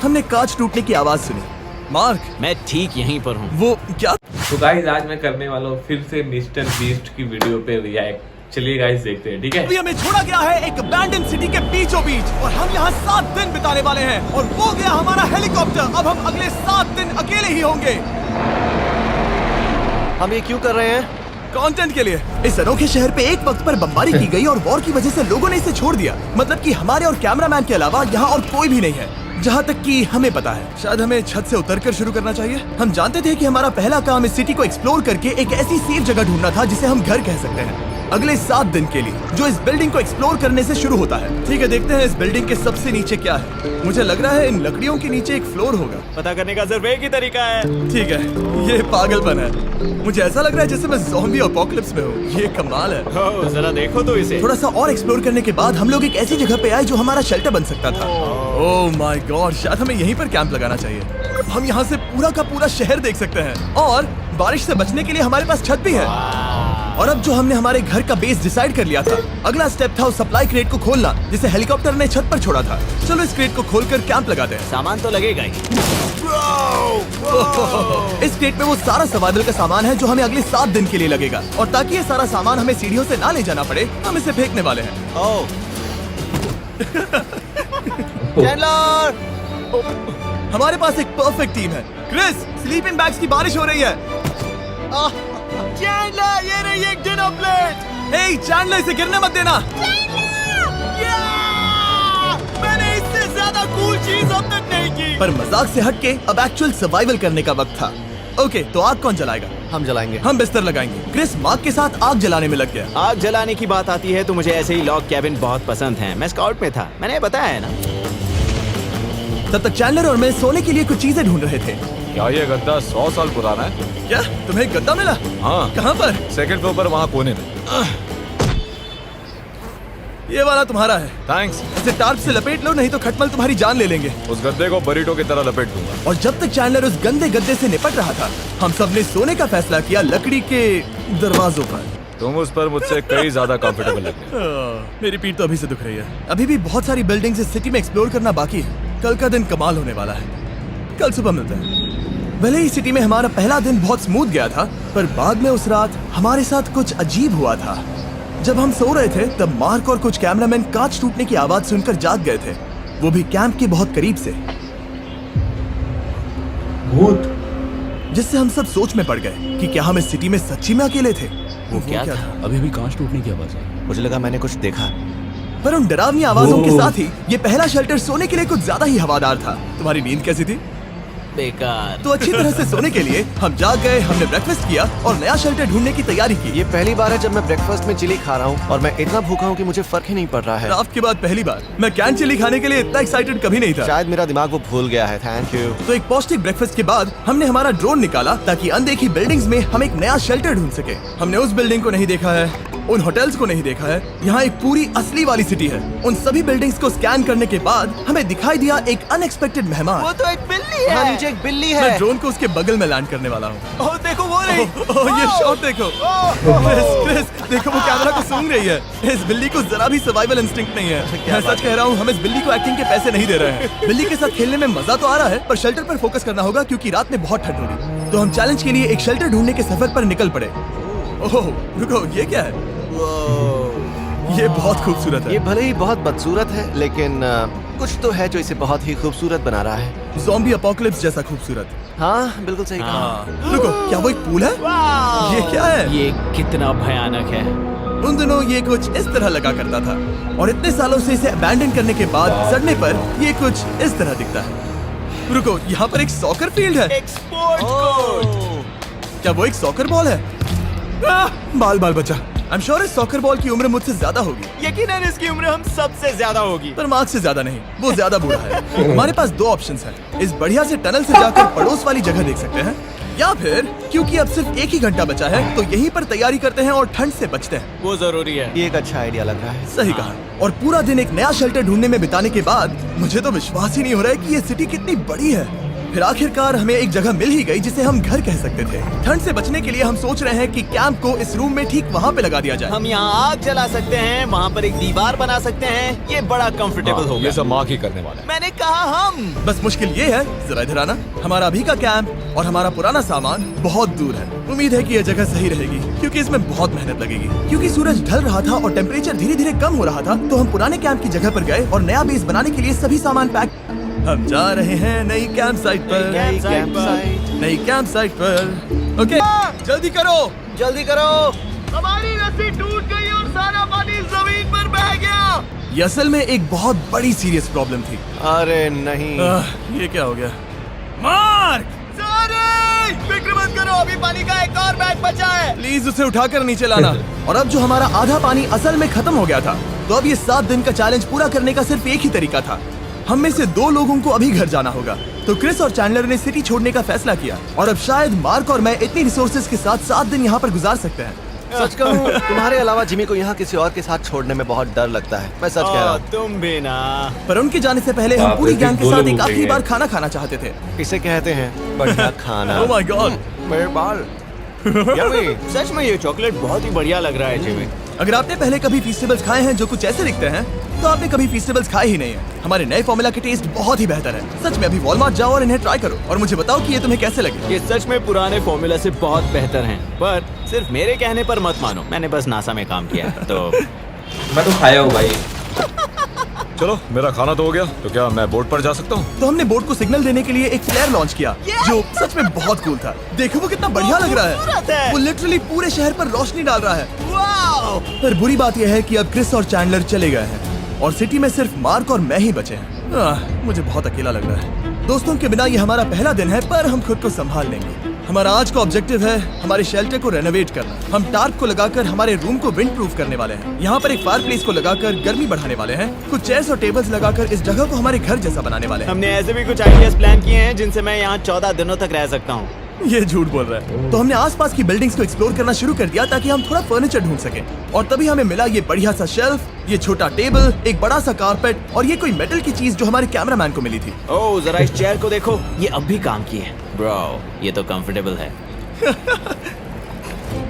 हमने कांच टूटने की आवाज सुनी। मार्क, मैं ठीक यहीं पर हूँ। वो क्या? तो गाइस आज मैं करने वाला हूँ फिर से मिस्टर बीस्ट की वीडियो पे रिएक्ट। चलिए गाइस देखते हैं, ठीक है। अभी हमें छोड़ा गया है एक अबैंडन सिटी के बीचों बीच और हम यहाँ 7 दिन बिताने वाले हैं और वो गया हमारा हेलीकॉप्टर। अब हम अगले 7 दिन अकेले ही होंगे। हम ये क्यों कर रहे हैं? कंटेंट के लिए। इस अनोखे शहर पे एक वक्त पर बमबारी की गई और वॉर की वजह से लोगों ने इसे छोड़ दिया। मतलब कि हमारे और कैमरामैन के अलावा यहाँ और कोई भी नहीं है, जहाँ तक कि हमें पता है। शायद हमें छत से उतरकर शुरू करना चाहिए। हम जानते थे कि हमारा पहला काम इस सिटी को एक्सप्लोर करके एक ऐसी सेफ जगह ढूंढना था जिसे हम घर कह सकते हैं, अगले 7 दिन के लिए, जो इस बिल्डिंग को एक्सप्लोर करने से शुरू होता है। ठीक है, देखते हैं इस बिल्डिंग के सबसे नीचे क्या है। मुझे लग रहा है इन लकड़ियों के नीचे एक फ्लोर होगा। पता करने का सिर्फ एक ही तरीका है। ठीक है, ये पागलपन है। मुझे ऐसा लग रहा है जैसे मैं ज़ॉम्बी अपोकलिप्स में हूँ। ये कमाल है। ओह, जरा देखो तो इसे। थोड़ा सा और एक्सप्लोर करने के बाद हम लोग एक ऐसी जगह पे आए जो हमारा शेल्टर बन सकता था। ओह माय गॉड, शायद हमें यहीं पर कैंप लगाना चाहिए। हम यहाँ से पूरा का पूरा शहर देख सकते हैं और बारिश से बचने के लिए हमारे पास छत भी है। और अब जो हमने हमारे घर का बेस डिसाइड कर लिया था, अगला स्टेप था उस सप्लाई क्रेट को खोलना जिसे हेलीकॉप्टर ने छत पर छोड़ा था। चलो इस क्रेट को खोलकर कैंप लगाते हैं। सामान तो लगेगा ही। इस क्रेट में वो सारा सर्वाइवल का सामान है जो हमें अगले 7 दिन के लिए लगेगा। और ताकि ये सारा सामान हमें सीढ़ियों से ना ले जाना पड़े, हम इसे फेंकने वाले हैं। ओह, चैंडलर! हमारे पास एक परफेक्ट टीम है। क्रिस, स्लीपिंग बैग्स की बारिश हो रही है। चैंडलर, ये रही एक डिनर प्लेट। हे चैंडलर, इसे गिरने मत देना। मैंने इससे ज्यादा कूल चीज अब तक नहीं की। पर मजाक से हटके अब एक्चुअल सर्वाइवल करने का वक्त था। ओके, तो आग कौन जलाएगा? हम जलाएंगे। हम बिस्तर लगाएंगे। क्रिस मार्क के साथ आग जलाने में लग गया। आग जलाने की बात आती है तो मुझे ऐसे ही लॉग कैबिन बहुत पसंद है। मैं स्काउट में था, मैंने बताया है ना। तब तक चैंडलर और मैं सोने के लिए कुछ चीजें ढूंढ रहे थे। क्या ये गद्दा 100 साल पुराना है? क्या तुम्हें एक गद्दा मिला? हाँ। कहाँ पर? सेकंड फ्लोर पर, वहाँ कोने में। ये वाला तुम्हारा है। थैंक्स। इसे टार्प से लपेट लो, नहीं तो खटमल तुम्हारी जान ले लेंगे। उस गद्दे को बरीटो की तरह लपेट दूंगा। और जब तक चैंडलर उस गंदे गद्दे से निपट रहा था, हम सब ने सोने का फैसला किया लकड़ी के दरवाजों पर। तुम उस पर मुझसे कई ज्यादा कंफर्टेबल लग रहे हो। मेरी पीठ तो अभी से दुख रही है। अभी भी बहुत सारी बिल्डिंग्स इस सिटी में एक्सप्लोर करना बाकी है। कल का दिन कमाल होने वाला है। कल सुबह मिलते हैं। भले ही सिटी में हमारा पहला दिन बहुत स्मूथ गया था, पर बाद में उस रात हमारे साथ कुछ अजीब हुआ था। जब हम सो रहे थे तब मार्क और कुछ कैमरामैन कांच टूटने की आवाज सुनकर जाग गए थे, वो भी कैंप के बहुत करीब से। भूत। जिससे हम सब सोच में पड़ गए कि क्या हम इस सिटी में सच्ची में अकेले थे। वो क्या था? अभी भी कांच टूटने की आवाज है। मुझे लगा मैंने कुछ देखा। पर उन डरावनी आवाजों के साथ ही ये पहला शेल्टर सोने के लिए कुछ ज्यादा ही हवादार था। तुम्हारी नींद कैसी थी? बेकार। तो अच्छी तरह से सोने के लिए हम जाग गए। हमने ब्रेकफास्ट किया और नया शेल्टर ढूंढने की तैयारी की। ये पहली बार है जब मैं ब्रेकफास्ट में चिली खा रहा हूँ और मैं इतना भूखा हूँ कि मुझे फर्क ही नहीं पड़ रहा है। रात के बाद पहली बार मैं कैन चिली खाने के लिए इतना एक्साइटेड कभी नहीं था। शायद मेरा दिमाग वो भूल गया है। Thank you. तो एक पौष्टिक ब्रेकफास्ट के बाद हमने हमारा ड्रोन निकाला ताकि अनदेखी बिल्डिंग्स में हम एक नया शेल्टर ढूंढ सके। हमने उस बिल्डिंग को नहीं देखा है, उन होटल्स को नहीं देखा है। यहाँ एक पूरी असली वाली सिटी है। उन सभी बिल्डिंग्स को स्कैन करने के बाद हमें दिखाई दिया एक अनएक्सपेक्टेड मेहमान। वो तो एक बिल्ली है। नीचे एक बिल्ली है। मैं ड्रोन को उसके बगल में लैंड करने वाला हूँ। ओह देखो वो रही। ये शॉट देखो। क्रिस, देखो वो कैमरा को सूंघ रही है। इस बिल्ली को जरा भी सर्वाइवल इंस्टिंक्ट नहीं है। मैं सच कह रहा हूँ, हम इस बिल्ली को एक्टिंग के पैसे नहीं दे रहे हैं। बिल्ली के साथ खेलने में मजा तो आ रहा है, पर शेल्टर पर फोकस करना होगा क्योंकि रात में बहुत ठंड हो रही। तो हम चैलेंज के लिए एक शेल्टर ढूंढने के सफर पर निकल पड़े। ओह रुको, ये क्या है? ये बहुत खूबसूरत है। ये भले ही बहुत बदसूरत है, लेकिन कुछ तो है जो इसे बहुत ही खूबसूरत बना रहा है। ज़ॉम्बी अपोकलिप्स जैसा खूबसूरत। हाँ बिल्कुल सही कहा। रुको, क्या वो एक पूल है? ये क्या है? ये कितना भयानक है। उन दिनों ये कुछ इस तरह लगा करता था और इतने सालों से इसे अबैंडन करने के बाद सड़ने पर ये कुछ इस तरह दिखता है। रुको, यहाँ पर एक सॉकर फील्ड है। क्या वो एक सॉकर बॉल है? बाल बाल बचा। आई एम श्योर इस सॉकर बॉल की उम्र मुझसे ज्यादा होगी। यकीनन इसकी उम्र हम सबसे ज्यादा होगी। पर मार्क से ज्यादा नहीं, वो ज्यादा बूढ़ा है। हमारे पास 2 ऑप्शंस हैं। इस बढ़िया से टनल से जाकर पड़ोस वाली जगह देख सकते हैं, या फिर क्योंकि अब सिर्फ 1 ही घंटा बचा है तो यहीं पर तैयारी करते हैं और ठंड से बचते हैं। वो जरूरी है। ये एक अच्छा आइडिया लग रहा है। सही कहा। और पूरा दिन एक नया शेल्टर ढूंढने में बिताने के बाद मुझे तो विश्वास ही नहीं हो रहा है कि ये सिटी कितनी बड़ी है। फिर आखिरकार हमें एक जगह मिल ही गई जिसे हम घर कह सकते थे। ठंड से बचने के लिए हम सोच रहे हैं कि कैंप को इस रूम में ठीक वहाँ पे लगा दिया जाए। हम यहाँ आग जला सकते हैं, वहाँ पर एक दीवार बना सकते हैं। ये बड़ा कंफर्टेबल होगा। ये सब मार्क ही करने वाला है। मैंने कहा हम। बस मुश्किल ये है, जरा इधर आना, हमारा अभी का कैंप और हमारा पुराना सामान बहुत दूर है। उम्मीद है कि यह जगह सही रहेगी क्योंकि इसमें बहुत मेहनत लगेगी। क्योंकि सूरज ढल रहा था और टेम्परेचर धीरे धीरे कम हो रहा था, तो हम पुराने कैंप की जगह पर गए और नया बेस बनाने के लिए सभी सामान पैक। हम जा रहे हैं नई कैंप साइट पर। नई कैंप साइट पर। ओके, जल्दी करो, जल्दी करो। हमारी रस्सी टूट गई और सारा पानी जमीन पर बह गया। ये असल में एक बहुत बड़ी सीरियस प्रॉब्लम थी। अरे नहीं। ये क्या हो गया? मार्क! फिक्र मत करो, अभी पानी का एक और बैग बचा है। प्लीज उसे उठाकर नीचे लाना। और अब जो हमारा आधा पानी असल में खत्म हो गया था, तो अब ये 7 दिन का चैलेंज पूरा करने का सिर्फ एक ही तरीका था। हम में से 2 लोगों को अभी घर जाना होगा। तो क्रिस और चैंडलर ने सिटी छोड़ने का फैसला किया और अब शायद मार्क और मैं इतनी रिसोर्सेज के साथ 7 दिन यहाँ पर गुजार सकते हैं। सच कहूँ, तुम्हारे अलावा जिमी को यहाँ किसी और के साथ छोड़ने में बहुत डर लगता है। मैं सच कह रहा हूँ। तुम भी ना। पर उनके जाने से पहले हम पूरी गैंग के साथ एक आखिरी बार खाना खाना चाहते थे। इसे कहते हैं बढ़िया खाना। Oh my God! मेरे बाल। यम्मी। सच में ये चॉकलेट बहुत ही बढ़िया लग रहा है जिमी। अगर आपने पहले कभी फीस्टेबल्स खाए हैं जो कुछ ऐसे दिखते हैं, तो आपने कभी फीस्टेबल्स खाए ही नहीं है। हमारे नए फॉर्मूला के टेस्ट बहुत ही बेहतर है। सच में अभी वॉलमार्ट जाओ और इन्हें ट्राई करो और मुझे बताओ कि ये तुम्हें कैसे लगे। ये सच में पुराने फॉर्मूला से बहुत बेहतर हैं, पर सिर्फ मेरे कहने पर मत मानो। मैंने बस नासा में काम किया है, तो मैं तो खाया हूँ भाई। चलो, मेरा खाना तो हो गया, तो क्या मैं बोट पर जा सकता हूँ? तो हमने बोट को सिग्नल देने के लिए एक फ्लेयर लॉन्च किया, जो सच में बहुत कूल था। देखो वो कितना बढ़िया लग रहा खूबसूरत है। है। वो लिटरली पूरे शहर पर रोशनी डाल रहा है। वाओ! पर बुरी बात यह है कि अब क्रिस और चैंडलर चले गए हैं और सिटी में सिर्फ मार्क और मैं ही बचे हैं। मुझे बहुत अकेला लग रहा है। दोस्तों के बिना ये हमारा पहला दिन है, पर हम खुद को संभाल लेंगे। हमारा आज का ऑब्जेक्टिव है हमारे शेल्टर को रेनोवेट करना। हम टार्प को लगाकर हमारे रूम को विंड प्रूफ करने वाले हैं। यहाँ पर एक फायर प्लेस को लगाकर गर्मी बढ़ाने वाले हैं। कुछ चेयर्स और टेबल्स लगाकर इस जगह को हमारे घर जैसा बनाने वाले हैं। हमने ऐसे भी कुछ आइडियाज प्लान किए हैं जिनसे मैं यहाँ 14 दिनों तक रह सकता हूँ। ये झूठ बोल रहा है। तो हमने आसपास की बिल्डिंग्स को एक्सप्लोर करना शुरू कर दिया ताकि हम थोड़ा फर्नीचर ढूंढ सकें। और तभी हमें मिला ये बढ़िया सा शेल्फ, ये छोटा टेबल, एक बड़ा सा कारपेट और ये कोई मेटल की चीज जो हमारे कैमरामैन को मिली थी। ओह, जरा इस चेयर को देखो, ये अब भी काम की है। ब्रो, ये तो कंफर्टेबल है।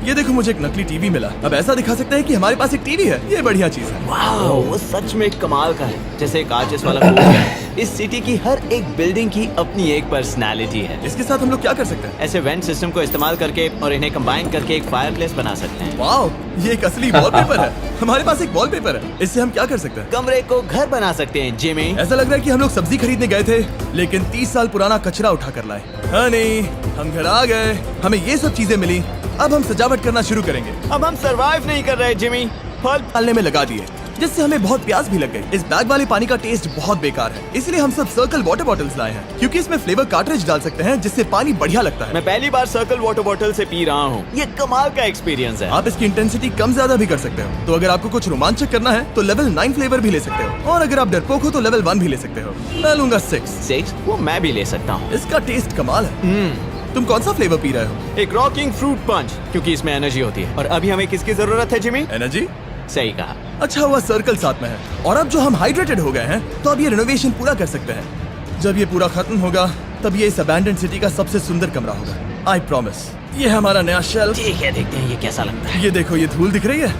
ये देखो, मुझे एक नकली टीवी मिला। अब ऐसा दिखा सकते हैं कि हमारे पास एक टीवी है। ये बढ़िया चीज है। वाओ, वो सच में कमाल का है। जैसे एक आर्टिस्ट वाला कोट है। इस सिटी की हर एक बिल्डिंग की अपनी एक पर्सनालिटी है। इसके साथ हम लोग क्या कर सकते हैं? ऐसे वेंट सिस्टम को इस्तेमाल करके और इन्हें कंबाइन करके एक फायरप्लेस बना सकते हैं। वाओ, ये एक असली वॉलपेपर है। हमारे पास एक वॉलपेपर है। इससे हम क्या कर सकते हैं? कमरे को घर बना सकते हैं जिमी। ऐसा लग रहा है कि हम लोग सब्जी खरीदने गए थे, लेकिन 30 साल पुराना कचरा उठा कर लाए। हाँ नहीं, हम घर आ गए, हमें ये सब चीजें मिली। अब हम सजावट करना शुरू करेंगे। अब हम सरवाइव नहीं कर रहे जिमी, फल डालने में लगा दिए, जिससे हमें बहुत प्यास भी लग गई। इस बैग वाले पानी का टेस्ट बहुत बेकार है, इसलिए हम सब सर्कल वाटर बॉटल्स लाए हैं, क्योंकि इसमें फ्लेवर कार्ट्रिज डाल सकते हैं जिससे पानी बढ़िया लगता है। मैं पहली बार सर्कल वाटर बॉटल से पी रहा हूँ। ये कमाल का एक्सपीरियंस है। आप इसकी इंटेंसिटी कम ज्यादा भी कर सकते हो। तो अगर आपको कुछ रोमांचक करना है तो लेवल 9 फ्लेवर भी ले सकते हो, और अगर आप डरपोक हो तो लेवल 1 भी ले सकते हो। मैं लूंगा 6। वो मैं भी ले सकता हूँ। इसका टेस्ट कमाल है। तुम कौन सा फ्लेवर पी रहे हो? एक रॉकिंग फ्रूट पंच, क्योंकि इसमें एनर्जी होती है। और अभी हमें किसकी जरूरत है जिमी? एनर्जी? सही कहा। अच्छा हुआ सर्कल साथ में है। और अब जो हम हाइड्रेटेड हो गए हैं, तो अब ये रिनोवेशन पूरा कर सकते हैं। जब ये पूरा खत्म होगा, तब ये इस अबैंडन सिटी का सबसे सुंदर कमरा होगा। I promise. ये है हमारा नया शेल्फ। ठीक है, देखते हैं ये कैसा लगता है। ये देखो, ये धूल दिख रही है।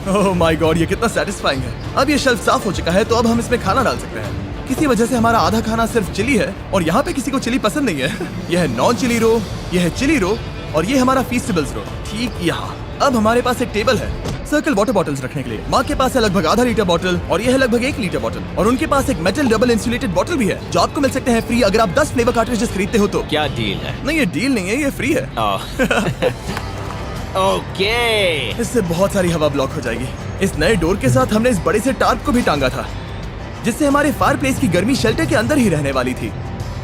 ओह माय गॉड, ये कितना सेटिस्फाइंग है। अब ये शेल्फ साफ हो चुका है, तो अब हम इसमें खाना डाल सकते हैं। किसी वजह से हमारा आधा खाना सिर्फ चिली है, और यहाँ पे किसी को चिली पसंद नहीं है। यह है नॉन चिली रो, यह है चिली रो, और ये हमारा फीस्टेबल्स रो, ठीक यहाँ। अब हमारे पास एक टेबल है सर्कल वाटर बॉटल्स रखने के लिए। माँ के पास है लगभग आधा लीटर बॉटल, और यह है लगभग 1 लीटर बॉटल, और उनके पास एक मेटल डबल इंसुलेटेड बॉटल भी है, जो आपको मिल सकते हैं फ्री अगर आप 10 फ्लेवर कार्ट्रिजेस खरीदते हो तो। क्या डील है? नहीं, ये डील नहीं है, ये फ्री है। ओके। इससे बहुत सारी हवा ब्लॉक हो जाएगी। इस नए डोर के साथ हमने इस बड़े से टार्प को भी टांगा था, जिससे हमारे फायर प्लेस की गर्मी शेल्टर के अंदर ही रहने वाली थी।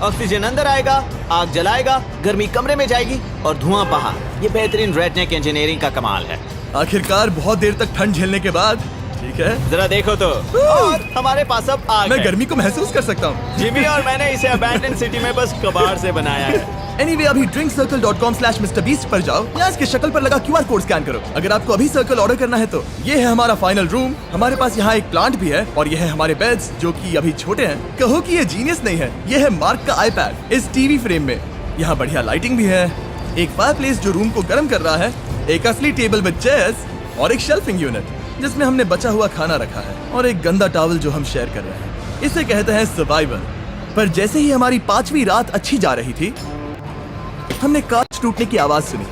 ऑक्सीजन अंदर आएगा, आग जलाएगा, गर्मी कमरे में जाएगी और धुआं बाहर। ये बेहतरीन रेडनेक इंजीनियरिंग का कमाल है। आखिरकार बहुत देर तक ठंड झेलने के बाद ठीक है, जरा देखो तो। और हमारे पास अब आग मैं है। गर्मी को महसूस कर सकता हूँ। जिमी और मैंने इसे अबैंडन सिटी में बस कबाड़ से बनाया है। Anyway, अभी drinkcircle.com/MrBeast पर जाओ या इसकी शक्ल पर लगा QR कोड स्कैन करो। अगर आपको अभी सर्कल ऑर्डर करना है तो ये है हमारा फाइनल रूम। हमारे पास यहाँ एक प्लांट भी है और ये है हमारे बेड्स जो कि अभी छोटे हैं। कहो कि ये जीनियस नहीं है, ये है मार्क का आईपैड इस टीवी फ्रेम में। यहाँ बढ़िया लाइटिंग भी है, एक फायरप्लेस जो रूम को गर्म कर रहा है, एक असली टेबल विद चेयर्स और एक शेल्फिंग यूनिट जिसमें हमने बचा हुआ खाना रखा है और एक गंदा टॉवल जो हम शेयर कर रहे हैं। इसे कहते हैं सर्वाइवल। पर जैसे ही हमारी 5वीं रात अच्छी जा रही थी, हमने कांच टूटने की आवाज सुनी।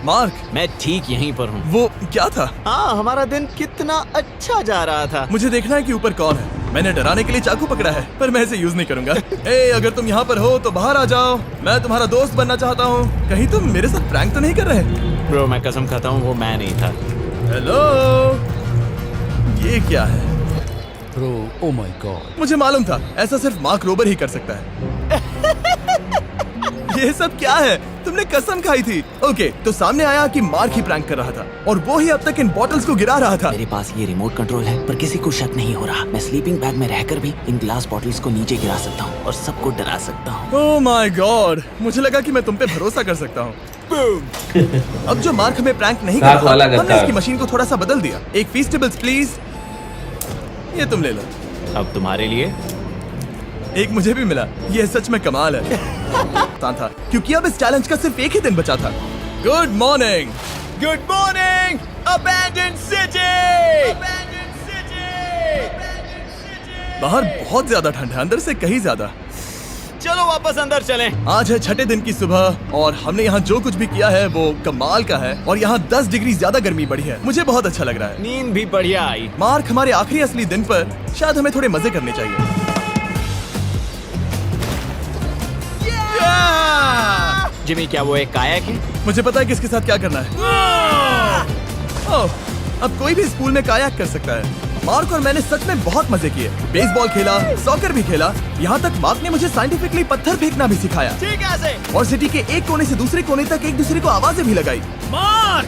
मार्क, मैं ठीक यहीं पर हूँ। वो क्या था? हाँ, हमारा दिन कितना अच्छा जा रहा था। मुझे देखना है कि ऊपर कौन है। मैंने डराने के लिए चाकू पकड़ा है पर मैं इसे यूज नहीं करूंगा। ए, अगर तुम यहाँ पर हो तो बाहर आ जाओ, मैं तुम्हारा दोस्त बनना चाहता हूँ। कहीं तुम मेरे साथ प्रैंक तो नहीं कर रहे? ब्रो, मैं कसम खाता हूँ वो मैं नहीं था। हेलो, ये क्या है? Bro, oh my God. मुझे मालूम था ऐसा सिर्फ मार्क रोबर ही कर सकता है। ये सब क्या है? तुमने कसम खाई थी। ओके, तो सामने आया कि मार्क ही प्रैंक कर रहा था और वो ही अब तक इन बॉटल्स को गिरा रहा था। मेरे पास ये रिमोट कंट्रोल है पर किसी को शक नहीं हो रहा। मैं स्लीपिंग बैग में रहकर भी इन ग्लास बॉटल्स को नीचे गिरा सकता हूँ और सबको डरा सकता हूँ। ओह माय गॉड, मुझे लगा कि मैं तुम पे भरोसा कर सकता हूँ। अब जो मार्क हमें प्रैंक नहीं साथ कर वाला रहा, हमने गद्दार। इसकी मशीन को थोड़ा सा बदल दिया। एक फीस्टेबल्स प्लीज, ये तुम ले लो। अब तुम्हारे लिए एक मुझे भी मिला, ये सच में कमाल है। था क्योंकि अब इस चैलेंज का सिर्फ एक ही दिन बचा था। Good morning, good morning abandon city. बाहर बहुत ज्यादा ठंड है, अंदर से कहीं ज्यादा। चलो वापस अंदर चलें। आज है 6ठे दिन की सुबह और हमने यहाँ जो कुछ भी किया है वो कमाल का है और यहाँ 10 डिग्री ज्यादा गर्मी बढ़ी है। मुझे बहुत अच्छा लग रहा है। नींद भी बढ़िया आई। मार्क, हमारे आखिरी असली दिन पर शायद हमें थोड़े मजे करने चाहिए। जिमी, क्या वो एक कायाक है? मुझे पता है किसके साथ क्या करना है। ओह, अब कोई भी स्कूल में कायाक कर सकता है। मार्क और मैंने सच में बहुत मजे किए। बेसबॉल खेला, सॉकर भी खेला, यहाँ तक मार्क ने मुझे साइंटिफिकली पत्थर फेंकना भी सिखाया ठीक है। और सिटी के एक कोने से दूसरे कोने तक एक दूसरे को आवाजें भी लगाई। मार्क,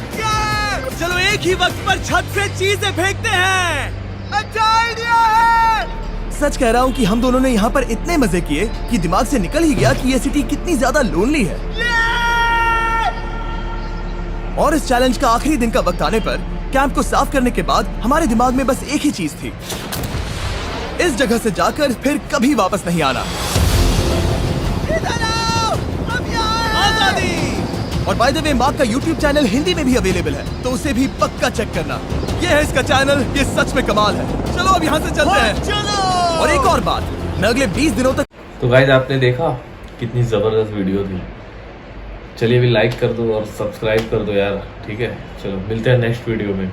चलो एक ही वक्त पर छत से चीजें फेंकते हैं। अच्छा आइडिया है। सच कह रहा हूँ कि हम दोनों ने यहाँ पर इतने मजे किए कि दिमाग से निकल ही गया कि ये सिटी कितनी ज्यादा लोनली है। और इस चैलेंज का आखिरी दिन का वक्त आने पर कैंप को साफ करने के बाद हमारे दिमाग में बस एक ही चीज थी, इस जगह से जाकर फिर कभी वापस नहीं आना। आजादी। और बाय द वे, मार्क का YouTube चैनल हिंदी में भी अवेलेबल है, तो उसे भी पक्का चेक करना। ये है इसका चैनल, ये सच में कमाल है। चलो अब यहाँ से चलते हैं। चलो। और एक और बात, मैं अगले 20 दिनों तक। तो गाइज आपने देखा कितनी जबरदस्त वीडियो थी। चलिए अभी लाइक कर दो और सब्सक्राइब कर दो यार, ठीक है। चलो मिलते हैं नेक्स्ट वीडियो में।